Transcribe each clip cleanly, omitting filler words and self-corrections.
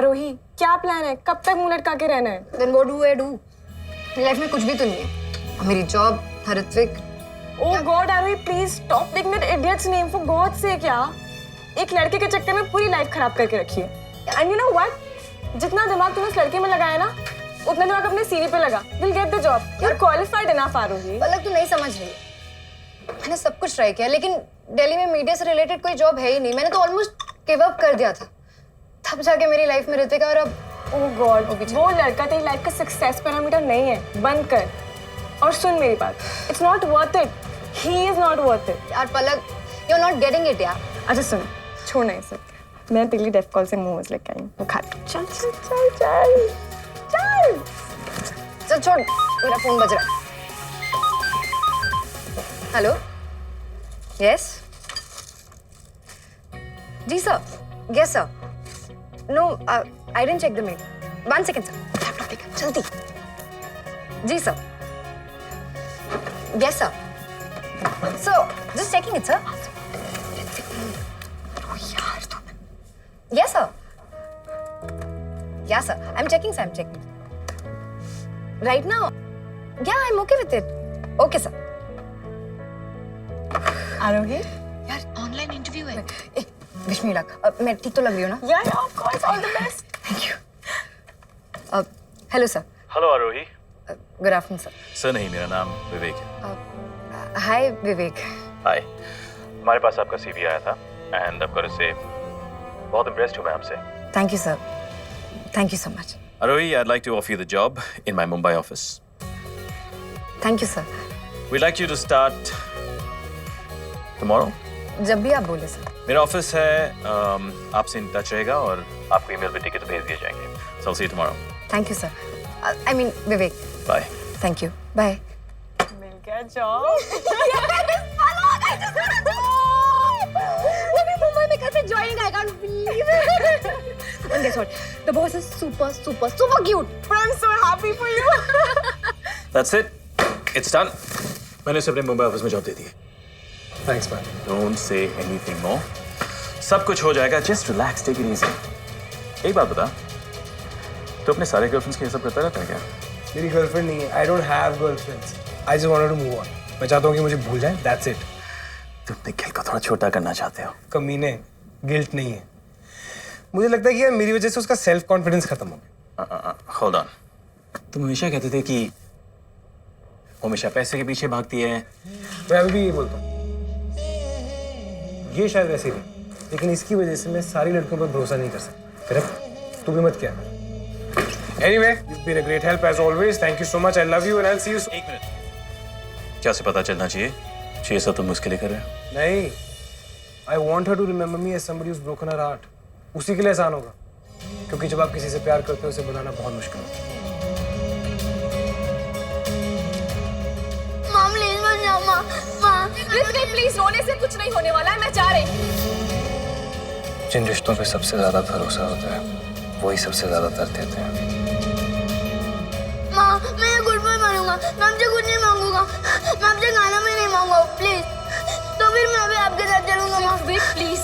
आरोही, क्या प्लान है? कब तक मुंह लटका के रहना है? Then what do I do? मेरी लाइफ में कुछ भी तो नहीं है। मेरी job, Ritvik. Oh God, Aarohi, please stop taking that idiot's name for God's sake यार। एक लड़के के चक्कर में पूरी लाइफ खराब करके रखी है। And you know what? जितना दिमाग तुमने उस लड़के में लगाया ना, उतना दिमाग अपने सीवी पे लगा। You'll get the job. You're qualified enough, आरोही। पलक, तू नहीं समझ रही। मैंने सब कुछ ट्राई किया, लेकिन दिल्ली में मीडिया से रिलेटेड कोई जॉब है ही नहीं। मैंने तो ऑलमोस्ट गिव अप कर दिया था। तब जाके मेरी लाइफ में ऋतिका, और अब Oh God, वो लड़का तेरी लाइफ का सक्सेस पैरामीटर नहीं है। बंद कर। और सुन मेरी बात, It's not worth it. He is not worth it. यार पलक, you're not getting it यार। अच्छा सुन, छोड़ नहीं सकते। मैं तेरे लिए डेफ कॉल से मोमोज लेके आई हूँ, वो खा। चल चल चल चल चल चल छोड़, मेरा फोन बज रहा है। हेलो, यस जी sir, yes sir. No, I didn't check the mail. 1 second sir, laptop लेकर जल्दी। जी sir, yes sir. So just checking it sir. Yes, sir. Yeah, sir. I'm checking, sir. I'm checking. Right now? Yeah, I'm okay with it. Okay, sir. आरोही, यार, online interview है। Wish me luck. मैं ठीक तो लग रही हूँ ना? Yeah, of course, all the best. Thank you. Hello sir. Hello Aarohi. Good afternoon sir. Sir नहीं, मेरा नाम विवेक है। हाय विवेक। हाय, हमारे पास आपका सीवी आया था एंड ऑफ कोर्स से बहुत इम्प्रेस्ड हूँ मैं आपसे। Thank you sir, thank you so much. Aarohi, I'd like to offer you the job in my Mumbai office. Thank you sir. We'd like you to start tomorrow. जब भी आप बोले sir. मेरा ऑफिस है, आपसे इन टच रहेगा और आपको ईमेल पे टिकट भेज दिए जाएंगे। So I'll see you tomorrow. Thank you sir. I mean Vivek. Bye. Thank you, bye. मिल गया job. Joining, I can't believe it. And guess what? The boss is super, super, super cute. I'm so happy for you. That's it. It's done. मैंने उसे अपने Mumbai office में job दे दी है। Thanks, man. Don't say anything more. सब कुछ हो जाएगा। Just relax, take it easy. एक बात बता, तो अपने सारे गर्लफ्रेंड्स के ये सब करता रहता है क्या? मेरी गर्लफ्रेंड नहीं है। I don't have girlfriends. I just wanted to move on. मैं चाहता हूँ कि मुझे भूल जाए। That's it. तुम अपने खेल को थोड़ा छोटा करना चाहते हो। कमीने, गिल्ट नहीं है। मुझे लगता है कि यार मेरी वजह से उसका सेल्फ कॉन्फिडेंस खत्म हो गया। Hold on. तुम हमेशा कहते थे कि वो हमेशा पैसे के पीछे भागती है। मैं अभी भी ये बोलता हूँ। ये शायद वैसे ही नहीं, लेकिन इसकी वजह से मैं सारी लड़कियों पर भरोसा नहीं कर सकता। फिर तू भी मत क्या। Anyway, you've been a great help as always. Thank you so much. I love you and I'll see you soon. एक मिनट। क्या उसे पता चलना चाहिए? ये सब तुम मुझके लिए कर रहे हो? नहीं। I want her to remember me as somebody who's broken her heart. उसी के लिए आसान होगा, क्योंकि जब आप किसी से प्यार करते हो उसे बुलाना बहुत मुश्किल होता है। माँ प्लीज मत जाओ, माँ प्लीज, रोने से कुछ नहीं होने वाला है, मैं जा रही हूँ। जिन रिश्तों पे सबसे ज्यादा भरोसा होता है, वही सबसे ज्यादा दर्द देते हैं। माँ, मैं गुड बॉय बनूंगा। मैं आपसे कुछ नहीं मांगूंगा। मैं आपसे गाना भी नहीं मांगूंगा, प्लीज। तो फिर मैं भी आपके साथ चलूंगा। माँ प्लीज,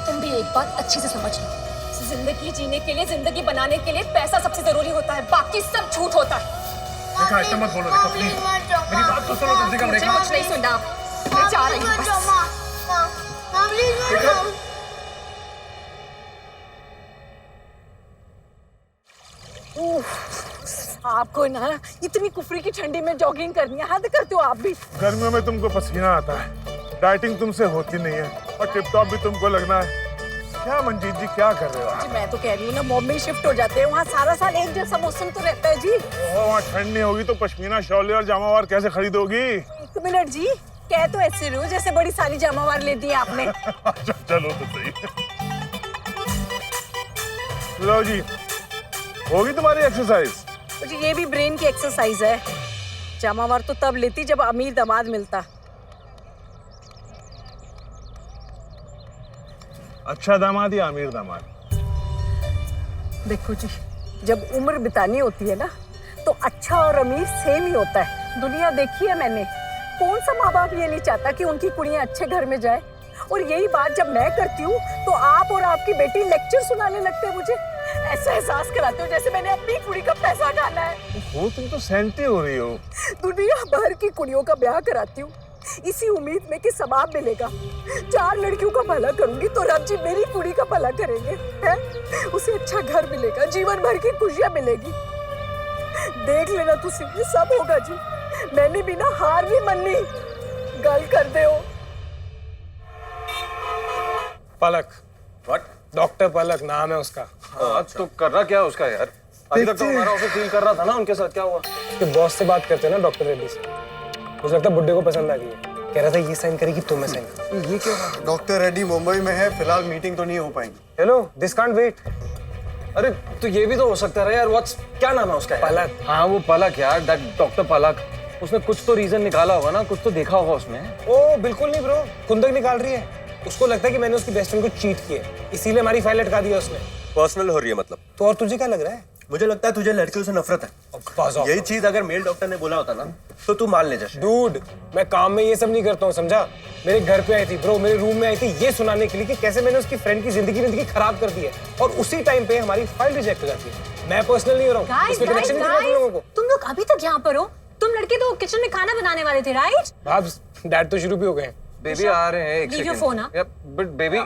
तुम भी एक बात अच्छे से समझ लो। जिंदगी जीने के लिए, जिंदगी बनाने के लिए पैसा सबसे जरूरी होता है, बाकी सब झूठ होता है। देखा, ऐसा मत बोलो, देखा, प्लीज। मेरी बात तो सुनो, कम से कम मुझे कुछ नहीं सुनना, मैं जा रही हूँ बस। माँ प्लीज मत जाओ। आपको ना इतनी कुफरी की ठंडी में जॉगिंग करनी है, हद करते हो आप भी। गर्मियों में तुमको पसीना आता है, डाइटिंग तुमसे होती नहीं है और टिप टॉप भी तुमको लगना है। क्या मंजीत जी, क्या कर रहे हो आप? मैं तो कह रही हूँ ना, बॉम्बे शिफ्ट हो जाते हैं, वहाँ सारा साल एक जैसा मौसम तो रहता है जी। वहाँ ठंड नहीं होगी तो पश्मीना शॉल और जामावार कैसे खरीदोगी? एक मिनट जी, कह तो ऐसे रहो जैसे बड़ी सारी जामावार ले दी आपने। चलो तो सही। लो जी, होगी तुम्हारी एक्सरसाइज? जी ये भी ब्रेन की एक्सरसाइज है। जामावार तो तब लेती जब अमीर दामाद मिलता। अच्छा दामाद या अमीर दामाद? देखो जी, जब उम्र बितानी होती है ना, तो अच्छा और अमीर सेम ही होता है। दुनिया देखी है मैंने, कौन सा माँ बाप ये नहीं चाहता कि उनकी कुड़ियाँ अच्छे घर में जाए। और यही बात जब मैं करती हूँ तो आप और आपकी बेटी लेक्चर सुनाने लगते हैं मुझे। ऐसा एहसास कराते हो जैसे मैंने अपनी कुड़ी का पैसा खाना है। वो तुम तो सेंटी हो रही हो। दुनिया भर की कुड़ियों का ब्याह कराती हूँ इसी उम्मीद में कि सवाब मिलेगा। 4 लड़कियों का भला करूंगी तो रब जी मेरी कुड़ी का भला करेंगे, हैं? उसे अच्छा घर मिलेगा, जीवन भर की खुशियां मिलेगी। देख लेना तुसी, ये सब होगा जी। मैंने भी ना हार भी मन्नी। गल कर दे हो। पलक, व्हाट? डॉक्टर पलक नाम है उसका। तो कर रहा क्या उसका यार? अभी तक तो हमारा ऑफिस डील कर रहा था ना उनके साथ, क्या हुआ? उसके बॉस से बात करते हैं ना डॉक्टर रेड्डी से, मुझे लगता है बुड्ढे को पसंद आ गई है। कह रहा था ये साइन करेगी तो मैं साइन करूं। ये क्या है? डॉक्टर रेड्डी मुंबई में है, फिलहाल मीटिंग तो नहीं हो पाएगी। Hello, this can't wait. अरे तो ये भी तो हो सकता है यार। व्हाट्स, क्या नाम है उसका? पलक। हाँ वो पलक यार, दैट डॉक्टर पलक। उसने कुछ तो रीजन निकाला होगा ना, कुछ तो देखा होगा उसने। ओ बिल्कुल नहीं ब्रो, खुंदक निकाल रही है। उसको लगता है कि मैंने उसकी बेस्ट फ्रेंड को चीट किया, इसीलिए हमारी फाइल लटका दी है उसने। पर्सनल हो रही है मतलब? तो और तुझे क्या लग रहा है? मुझे लगता है तुझे लड़कियों से नफरत है। यही चीज अगर मेल डॉक्टर ने बोला होता ना तो तू मान ले जैसे। डूड, मैं काम में ये सब नहीं करता हूँ, समझा? मेरे घर पे आई थी ब्रो, मेरे रूम में आई थी ये सुनाने के लिए कि कैसे मैंने उसकी फ्रेंड की जिंदगी खराब कर दी है, और उसी टाइम पे हमारी फाइल रिजेक्ट हो जाती है। मैं पर्सनल नहीं हो रहा हूँ, इसमें कनेक्शन नहीं तुम लोगों को। तुम लोग अभी तक यहाँ पर हो? तुम लड़के तो किचन में खाना बनाने वाले थे, राइट? भाब्स, डैड तो शुरू भी हो गए हैं। बेबी आ रहे हैं, एक Leave your सेकंड। phone, हाँ? बट बेबी,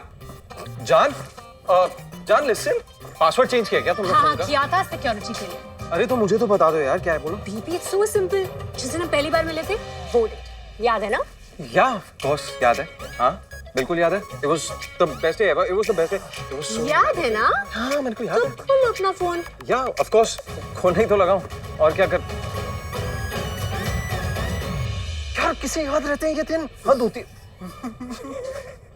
जान लिसन, पासवर्ड चेंज किया क्या तुमने हाँ फोन हाँ का? किया था सिक्योरिटी के लिए। अरे तो मुझे तो बता दो यार, क्या है बोलो। बीबी इट्स सो सिंपल। जिस दिन हम पहली बार मिले थे वो डेट याद है ना? या ऑफ कोर्स याद है, हाँ बिल्कुल याद है। It was the best day ever, it was the best day, it was so. याद है ना? हाँ मेरे को याद तो है। खोलो अपना फोन। या ऑफ कोर्स, खोलने ही तो लगाऊं, और क्या कर। यार किसे याद रहते हैं ये दिन, हद होती है।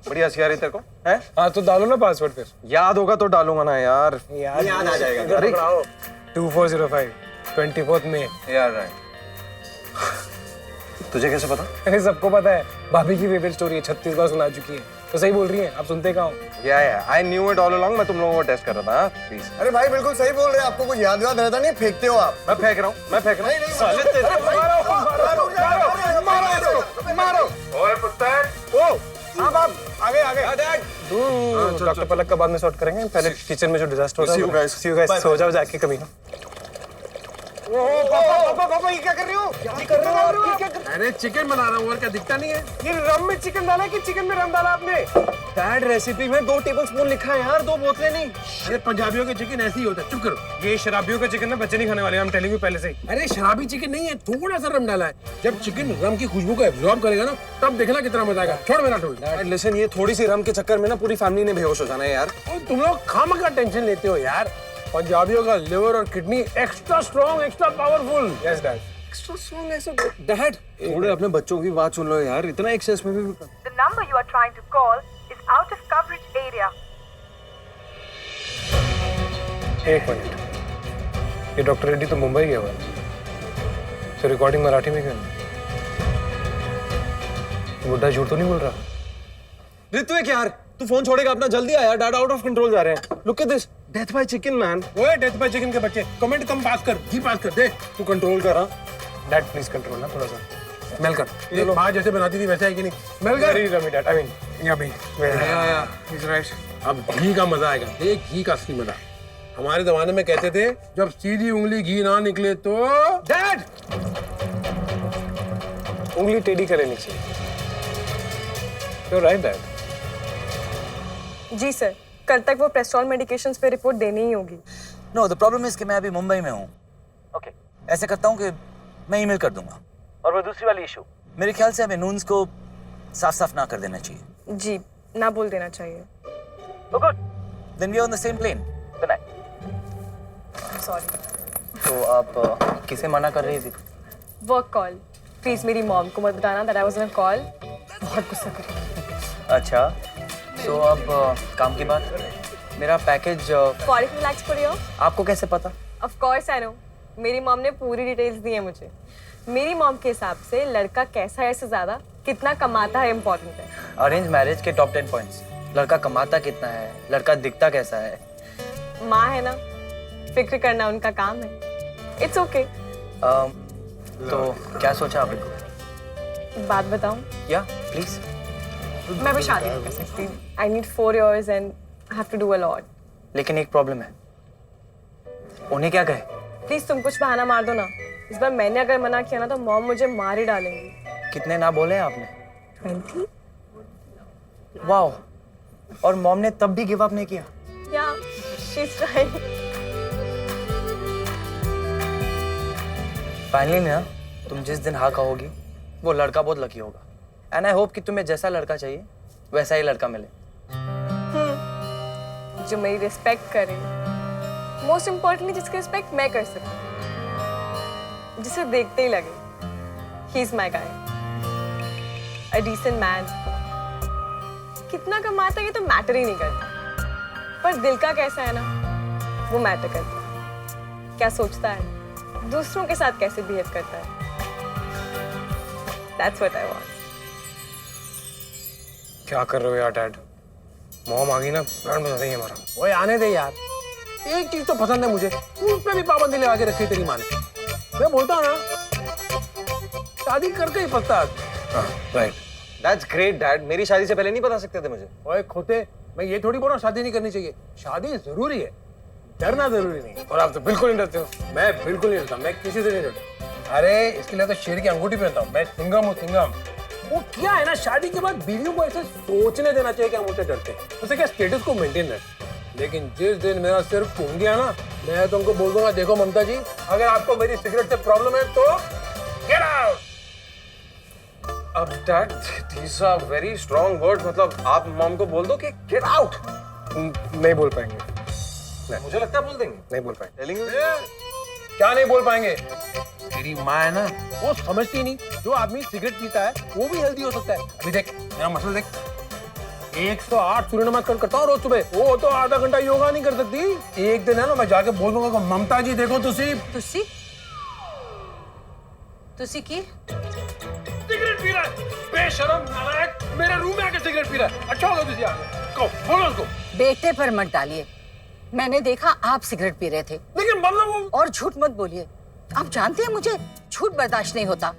बड़ी हंसी आ रही तेरे को, हैं? हाँ तो डालो ना पासवर्ड फिर। याद होगा तो डालूंगा ना यार। याद आ जाएगा। अरे 2405 24 मई। यार राइट। तुझे कैसे पता? अरे सबको पता है, भाभी की फेवरेट स्टोरी है, 36 बार सुना चुकी है। तो सही बोल रही है, आप सुनते कहाँ हो? या I knew it all along. मैं तुम लोगों को टेस्ट कर रहा था, प्लीज। अरे भाई बिल्कुल सही बोल रहे हैं, आपको कुछ याद रहता नहीं, फेंकते हो आप। मैं फेंक रहा हूँ, मैं फेंक रहा हूँ। साले तेरे मारो। ओए पुत्र, ओ हाँ बाप, आगे आगे। डैड। डॉक्टर पलक का बाद में सॉर्ट करेंगे, पहले किचन में जो डिजास्टर हो रहा See you guys. See you guys, सो जाओ जाके कभी ना। पापा ये क्या कर रहे हो? क्या कर रहे हो आप? क्या कर। अरे चिकन बना रहा हूँ, और क्या दिखता नहीं है? ये रम में चिकन डाला कि चिकन में रम डाला आपने? डैड रेसिपी में 2 टेबलस्पून लिखा है यार, 2 बोतलें नहीं। अरे पंजाबियों के चिकन ऐसे ही होता है, चुप करो। ये शराबियों का चिकन ना बच्चे नहीं खाने वाले, हम टेलिंग यू पहले से ही। अरे शराबी चिकन नहीं है, थोड़ा सा रम डाला है। जब चिकन रम की खुशबू को एब्जॉर्ब करेगा ना, तब देखना कितना मजा आएगा। छोड़ मेरा टोल। डैड लिसन, ये थोड़ी सी रम के चक्कर में ना पूरी फैमिली ने बेहोश हो जाना है यार। तुम लोग खामा का टेंशन लेते हो यार। पंजाबियों का लिवर और kidney extra strong, extra powerful. Yes dad. Extra strong ऐसे। डैड थोड़े अपने बच्चों की बात सुन लो यार, इतना एक्सेस में भी। The number you are trying to call is out of coverage area. एक मिनट, ये डॉक्टर रेड्डी तो मुंबई गया हुआ है, तो रिकॉर्डिंग मराठी में क्यों? बुड्ढा झूठ तो नहीं बोल रहा? ऋत्विक यार, तू फोन छोड़ेगा अपना, जल्दी आ यार, डैड आउट ऑफ कंट्रोल जा रहे हैं। Look at this, death by chicken man. ओए डेथ बाय चिकन के बच्चे, कमेंट कम पास कर, जी पास कर दे। तू कंट्रोल कर। हाँ डैड प्लीज कंट्रोल ना थोड़ा सा। स्मेल कर। ये माँ जैसे बनाती थी वैसा है कि नहीं? स्मेल कर। Very rummy dad, I mean या भी इज राइट। अब घी का मजा आएगा, देख घी का असली मजा। हमारे जमाने में कहते थे जब सीधी उंगली घी ना निकले तो। डैड उंगली टेढ़ी कर लेनी चाहिए। You right dad. जी सर, कल तक वो प्रेस्टॉल मेडिकेशंस पे रिपोर्ट देनी ही होगी। नो, द प्रॉब्लम इज कि मैं अभी मुंबई में हूँ। ओके, ऐसे करता हूँ कि मैं ईमेल कर दूंगा। और वो दूसरी वाली इशू, मेरे ख्याल से हमें नून्स को साफ साफ ना कर देना चाहिए। जी, ना बोल देना चाहिए। Good, then we are on the same plane. Good night. Sorry. तो आप किसे मना कर रही थी? Work call. प्लीज मेरी मॉम को मत बताना that I was on a call. बहुत गुस्सा करेगी। अच्छा, तो अब काम की बात। मेरा पैकेज 45 lakhs for you? आपको कैसे पता? Of course I know. मेरी मॉम ने पूरी डिटेल्स दी है मुझे। मेरी मॉम के हिसाब से लड़का कैसा है से ज्यादा कितना कमाता है इम्पोर्टेंट है। अरेंज मैरिज के टॉप 10 पॉइंट्स, लड़का कमाता कितना है, लड़का दिखता कैसा है। माँ है ना, फिक्र करना उनका काम है। It's okay. तो क्या सोचा आपने? बात बताऊं? या प्लीज। मैं भी शादी नहीं कर सकती। I need 4 years and I have to do a lot. लेकिन एक प्रॉब्लम है, उन्हें क्या कहे? प्लीज तुम कुछ बहाना मार दो ना। इस बार मैंने अगर मना किया ना तो मॉम मुझे मार ही डालेंगी। कितने ना बोले आपने? 20। वाओ, और मॉम ने तब भी गिव अप नहीं किया? या शीज ट्राइंग। फाइनली ना, तुम जिस दिन हाँ कहोगी वो लड़का बहुत लकी होगा। एंड आई होप कि तुम्हें जैसा लड़का चाहिए वैसा ही लड़का मिले। जो मेरी रिस्पेक्ट करे, मोस्ट इम्पोर्टेंटली जिसकी रिस्पेक्ट मैं कर सकूं, जिसे देखते ही लगे he is my guy, a decent man. कितना कमाता है ये तो मैटर ही नहीं करता, पर दिल का कैसा है ना वो मैटर करता है। क्या सोचता है, दूसरों के साथ कैसे बिहेव करता है, दैट्स व्हाट आई वांट। क्या कर रहे हो यार डैड? मॉम आ गई ना, बैंड बजा देंगे हमारा। ओए आने दे यार, एक चीज तो पसंद है मुझे, उस पे भी पाबंदी लगा के रखी तेरी माँ ने। मैं बोलता हूँ ना, शादी करके ही पछता। Right, that's great dad. मेरी शादी से पहले नहीं बता सकते थे मुझे? ओए खोते, मैं ये थोड़ी बोल रहा हूँ शादी नहीं करनी चाहिए। शादी जरूरी है, डरना जरूरी नहीं। और आप तो बिल्कुल नहीं डरते हो। मैं बिल्कुल नहीं डरता, मैं किसी से नहीं डरता। अरे इसके लिए तो शेर की अंगूठी पहनता हूँ, मैं सिंघम हूँ, सिंघम। वो क्या है ना, शादी के बाद बीवियों को ऐसे सोचने देना चाहिए कि हम उसे डरते हैं, उसे क्या स्टेटस को मेंटेन रहे। लेकिन जिस दिन मेरा सिर घूम गया ना, मैं तो उनको बोल दूंगा, देखो ममता जी, अगर आपको मेरी सिगरेट से प्रॉब्लम है तो गेट आउट। अब dad, these are very strong words. मतलब आप मॉम को बोल दो कि गेट आउट। नहीं बोल पाएंगे। मुझे लगता है बोल देंगे। नहीं बोल पाएंगे। Telling you. क्या नहीं बोल पाएंगे? तेरी माँ है ना, वो समझती नहीं, जो आदमी सिगरेट पीता है वो भी हेल्दी हो सकता है। अभी देख मेरा मसल देख, 108 सूर्य नमस्कार करता हूँ रोज सुबह। वो तो आधा घंटा योगा नहीं कर सकती। एक दिन है ना, मैं जाके बोल दूंगा, ममता जी देखो तुसी की सिगरेट पी रहा है, बेशरम नालायक, मेरे रूम में आके सिगरेट पी रहा है। अच्छा होगा तुसी आगे कहो, बोलो उसको। बेटे पर मत डालिए, मैंने देखा आप सिगरेट पी रहे थे। लेकिन मतलब और झूठ मत बोलिए, आप जानते हैं मुझे झूठ बर्दाश्त नहीं होता।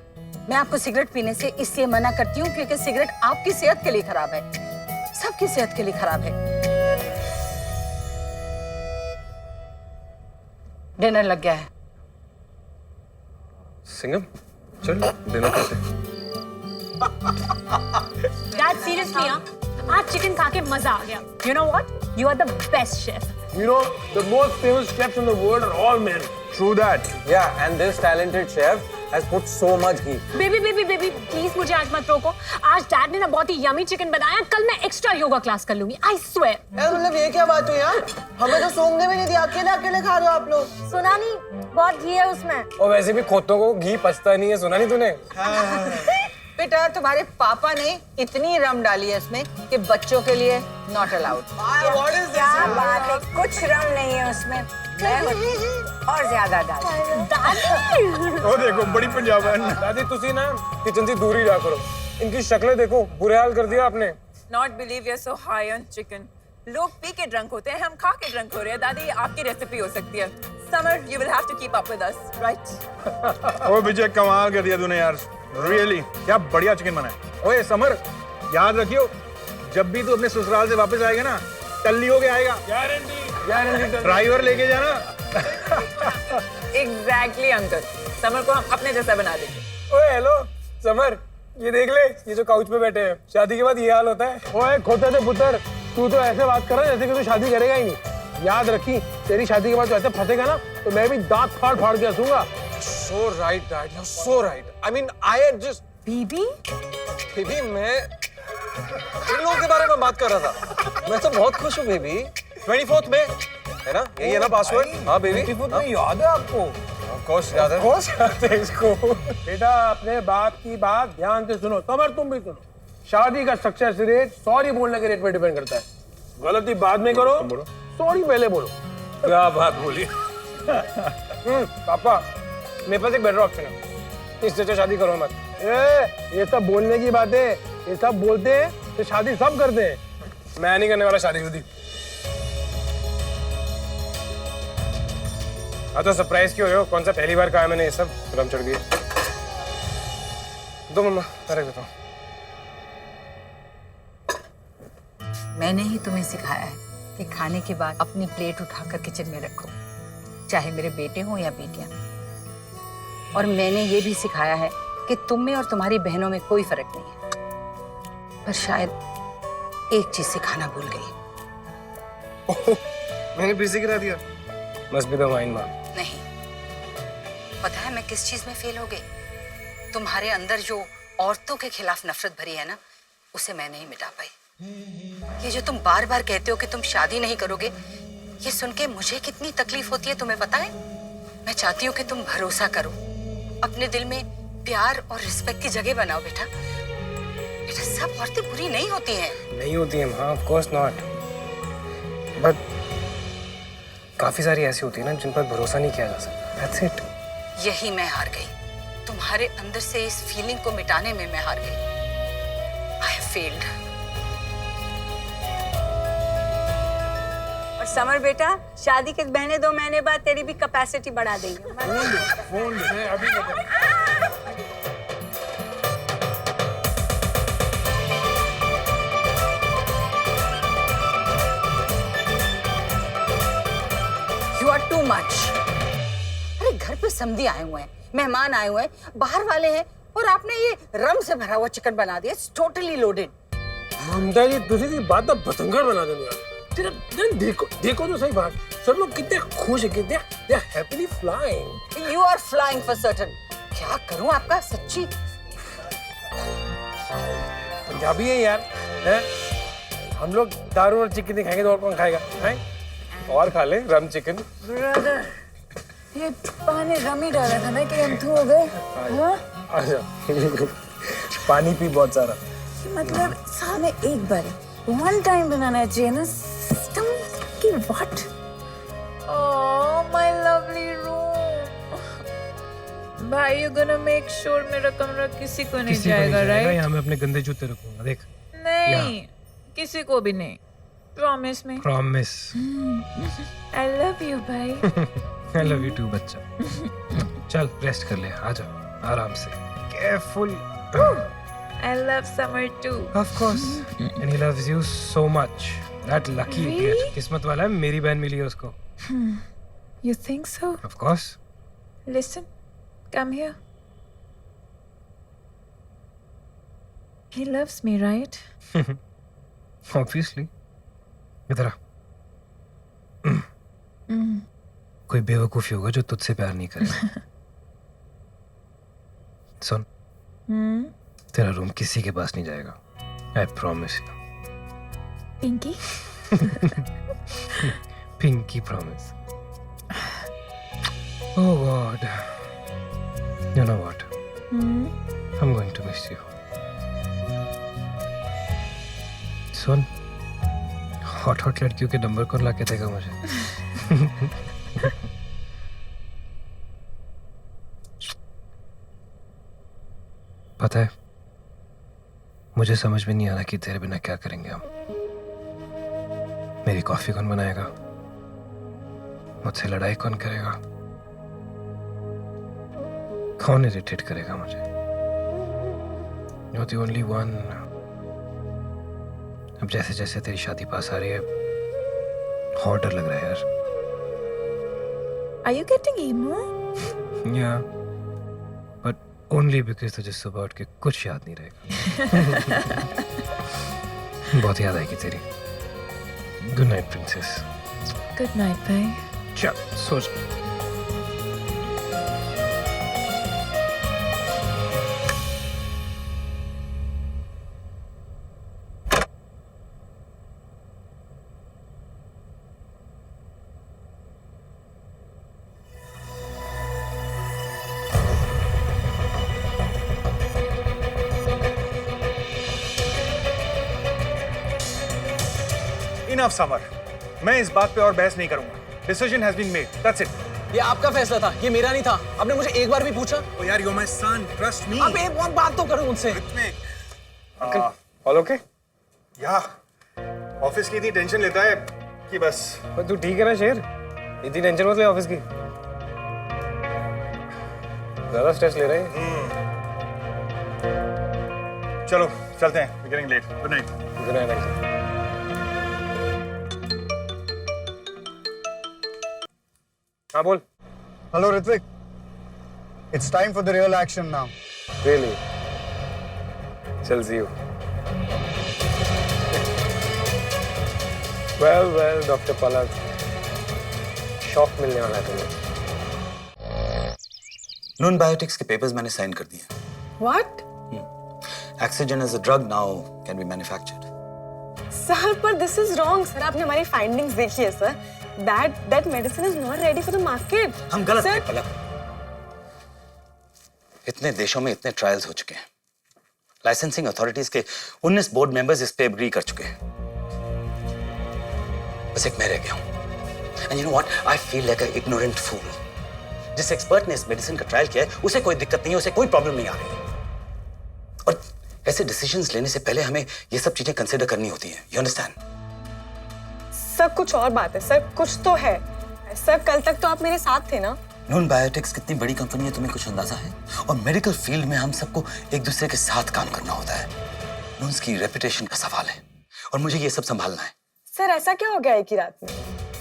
मैं आपको सिगरेट पीने से इसलिए मना करती हूँ क्योंकि सिगरेट आपकी सेहत के लिए खराब है, सबकी सेहत के लिए खराब है। डिनर लग गया है। सिंघम, चल डिनर करते हैं। डैड सीरियसली आज चिकन खा के मजा आ गया। You know what, you are the best chef. You know, the most famous chefs in the world are all men. True that. Yeah, and this talented chef has put so much heat. Baby please मुझे आज मत रोको। आज dad ने ना बहुत ही yummy chicken बनाया। कल मैं एक्स्ट्रा योगा क्लास कर लूंगी, आई स्वेयर। यार मतलब ये क्या बात हुई यार? हमें तो सूंघने भी नहीं दिया, अकेले अकेले खा रहे हो आप लोग। सुना नहीं, बहुत घी है उसमें। और वैसे भी खोतों को घी पचता नहीं है, सुना नहीं तूने? बेटा तुम्हारे पापा ने इतनी रम डाली है इसमें कि बच्चों के लिए नॉट अलाउड। क्या बात है, कुछ रम नहीं है उसमें, और ज्यादा डाल। वो देखो बड़ी पंजाबन। दादी तुसी ना किचन से दूर ही जा करो, इनकी शक्लें देखो, बुरे हाल कर दिया आपने। Not believe you're so high on chicken. लोग पी के ड्रंक होते हैं, हम खा के ड्रंक हो रहे हैं। दादी आपकी रेसिपी हो सकती है। Summer, you will have to keep up with us, right? ओ विजय, कमाल कर दिया तूने यार, रियली क्या बढ़िया चिकन बना है। ओए समर, याद रखियो, जब भी तू अपने ससुराल से वापस आएगा ना, टल्ली होके आएगा। गारंटी। ड्राइवर लेके जाना। Exactly, uncle. समर को हम अपने जैसा बना देंगे। ओए हेलो समर, ये देख ले, ये जो काउच पे बैठे हैं, शादी के बाद ये हाल होता है। ओए खोते थे पुत्र, तू तो ऐसे बात कर रहा है जैसे कि तू शादी करेगा ही नहीं। याद रखी, तेरी शादी के बाद जो ऐसे फंसेगा ना, तो मैं भी दांत फाड़ फाड़ के हंसूंगा। So right, Dad. You're so right. I mean, I had just. बीबी? बेबी, मैं इन लोगों के बारे में बात कर रहा था। मैं तो बहुत खुश हूँ बेबी। 24th में है ना, यही है ना पासवर्ड? हाँ बेबी। 24th में याद है आपको? Of course याद है। Of course याद है इसको। बेटा अपने बाप की बात ध्यान से सुनो, समर तुम भी सुनो। शादी का सक्सेस रेट सॉरी बोलने के रेट पे डिपेंड करता है। गलती बाद में करो, सॉरी पहले बोलो। क्या बात बोली? पापा, मेरे पास एक बेटर ऑप्शन है, इससे तो शादी करो मत। ये सब बोलने की बात है, ये सब बोलते हैं तो शादी सब करते हैं। मैं नहीं करने वाला शादी खुदी। हाँ तो सरप्राइज क्यों हो रहे हो? कौन सा पहली बार कहा है मैंने ये सब? रम चढ़ गई। दो मम्मा, रख देता हूँ। मैंने ही तुम्हें सिखाया है कि खाने के बाद अपनी प्लेट उठाकर किचन में रखो, चाहे मेरे बेटे हों या बेटियां। और मैंने ये भी सिखाया है कि तुम में और तुम्हारी बहनों में कोई फर्क नहीं है। पर शायद एक चीज सिखाना भूल गई। मैंने फिर से गिरा दिया। मस्ट बी द वाइन मां। नहीं, पता है मैं किस चीज में फेल हो गई? तुम्हारे अंदर जो औरतों के खिलाफ नफरत भरी है ना, उसे मैं नहीं मिटा पाई। ये जो तुम बार बार कहते हो कि तुम शादी नहीं करोगे, ये सुन के मुझे कितनी तकलीफ होती है तुम्हें पता है? मैं चाहती हूँ कि तुम भरोसा करो, अपने दिल में प्यार और रिस्पेक्ट की जगह बनाओ बेटा। बेटा सब औरतें बुरी नहीं होती हैं। नहीं होती हैं हाँ, ऑफ कोर्स नॉट, बट काफी सारी ऐसी होती है ना जिन पर भरोसा नहीं किया जा सकता। That's it. यही मैं हार गई। तुम्हारे अंदर से इस फीलिंग को मिटाने में मैं हार गई। I have failed. और समर बेटा, शादी के महीने 2 महीने बाद तेरी भी कैपेसिटी बढ़ा देंगे। फोन दे अभी You are too much. अरे घर पे समधी आए हुए हैं, मेहमान आए हुए हैं, बाहर वाले हैं, और आपने ये रम से भरा हुआ चिकन बना दिया। It's totally loaded. ममता जी दूसरी की बात ना बतंगड़ बना देंगे। तेरा देखो देखो तो सही बात, सब लोग कितने खुश है, कितने they are happily flying. You are flying for certain. क्या करूं आपका सच्ची। पंजाबी है यार, हैं? हम लोग दारू और चिकन खाएंगे तो और कौन खाएगा? हैं? और खा ले रम चिकन। ब्रदर, ये पानी रम ही डाला था ना कि हम थू हो गए। हाँ? अच्छा पानी पी बहुत सारा। मतलब साल में एक बार वन टाइम बनाना चाहिए ना सिस्टम की। What? Oh my lovely room. भाई यू गोना मेक श्योर मेरा कमरा किसी को नहीं जाएगा, राइट? यहाँ मैं अपने गंदे जूते रखूंगा, देख। नहीं, किसी को भी नहीं। प्रॉमिस में। प्रॉमिस। आई लव यू भाई। आई लव यू टू बच्चा। चल रेस्ट कर ले, आ जा आराम से। Careful. I love summer too. Of course. And he loves you so much. That lucky idiot. किस्मत वाला है, मेरी बहन मिली है उसको। You think so? Of course. Listen, come here. He loves me, right? Obviously. इधर आ। कोई बेवकूफी होगा जो तुझसे प्यार नहीं करेगा। सुन, तेरा रूम किसी के पास नहीं जाएगा। I promise you. Pinky? Pinky promise. Oh God. You know what? I'm going to miss you. Soon, hot लड़कियों के नंबर कौन लाके देगा मुझे? पता है, मुझे समझ में नहीं आ रहा कि तेरे बिना क्या करेंगे हम। मेरी कॉफी कौन बनाएगा? मुझसे लड़ाई कौन करेगा? कौन इरिटेट करेगा मुझे? You're the only one. अब जैसे जैसे तेरी शादी पास आ रही है, और डर लग रहा है यार। Are you getting emo? Yeah, but only because तुझे सुबह उठ के कुछ याद नहीं रहेगा। बहुत याद आएगी तेरी। Good night, princess. Good night, bye. चल, सो जा। Enough, Summer. मैं इस बात पे और बहस नहीं करूंगा। Decision has been made. That's it. ये आपका फैसला था, ये मेरा नहीं था। आपने मुझे एक बार भी पूछा? Oh यार, you're my son. Trust me. आप एक बात तो करो मुझसे। All okay? या ऑफिस की इतनी टेंशन लेता है कि बस। तू ठीक है ना शेर? इतनी टेंशन मत ले ऑफिस की। ज्यादा स्ट्रेस ले रहे हैं। चलो चलते हैं। We're getting late. Good night. Good night. हाँ बोल। Hello, Ritvik. It's time for the real action now. Really? चल see you. Well, Dr. Palak. Shock मिलने वाला है तुम्हें। नून बायोटिक्स के पेपर्स मैंने साइन कर दिए। What? Oxygen as a drug now can be manufactured. Sir पर this is wrong. सर आपने हमारी फाइंडिंग्स देखी है sir. That medicine is not ready for the market. हम गलत थे पलक। इतने देशों में इतने ट्रायल्स हो चुके हैं। लाइसेंसिंग अथॉरिटीज के 19 बोर्ड मेंबर्स इस पे एग्री कर चुके हैं। बस एक मैं रह गया हूं। And you know what? I feel like an ignorant fool. जिस एक्सपर्ट ने इस मेडिसिन का ट्रायल किया है, उसे कोई दिक्कत नहीं है, उसे कोई प्रॉब्लम नहीं आ रही है। और ऐसे डिसीजंस लेने से पहले हमें ये सब चीजें कंसीडर करनी होती हैं। You understand? सर कुछ और बात है सर, कुछ तो है सर। कल तक तो आप मेरे साथ थे ना। नून बायोटिक्स कितनी बड़ी कंपनी है तुम्हें कुछ अंदाजा है? और मेडिकल फील्ड में हम सबको एक दूसरे के साथ काम करना होता है। नून्स की रेपुटेशन का सवाल है और मुझे ये सब संभालना है। सर ऐसा क्या हो गया एक ही रात में?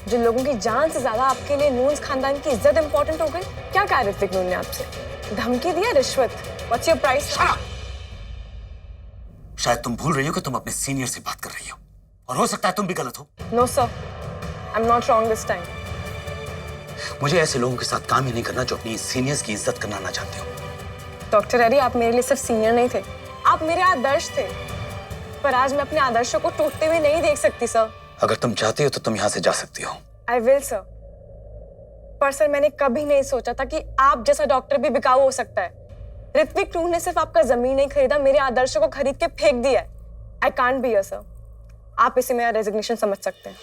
जिन लोगों की जान से ज्यादा आपके लिए नून्स खानदान की इज्जत इंपॉर्टेंट हो गई? क्या कहा ऋत्विक नून ने आपसे? धमकी दिया, रिश्वत? What's your price? शायद तुम भूल रही हो कि तुम अपने सीनियर से बात कर रही हो और हो सकता है तुम भी गलत हो। No sir, I'm not wrong this time. मुझे ऐसे लोगों के साथ काम ही नहीं करना जो अपनी सीनियर्स की इज्जत करना ना चाहते हो। डॉक्टर हरी, आप मेरे लिए सिर्फ सीनियर नहीं थे, आप मेरे आदर्श थे। पर आज मैं अपने आदर्शों को टूटते हुए नहीं देख सकती सर। अगर तुम चाहती हो तो तुम यहाँ से जा सकती हो। I will sir. पर सर मैंने कभी नहीं सोचा था कि आप जैसा डॉक्टर भी बिकाऊ हो सकता है। ऋत्विक नून ने सिर्फ आपका जमीन नहीं खरीदा, मेरे आदर्शों को खरीद के फेंक दिया है। I can't be here sir. आप इसे मेरा रेजिग्नेशन समझ सकते हैं।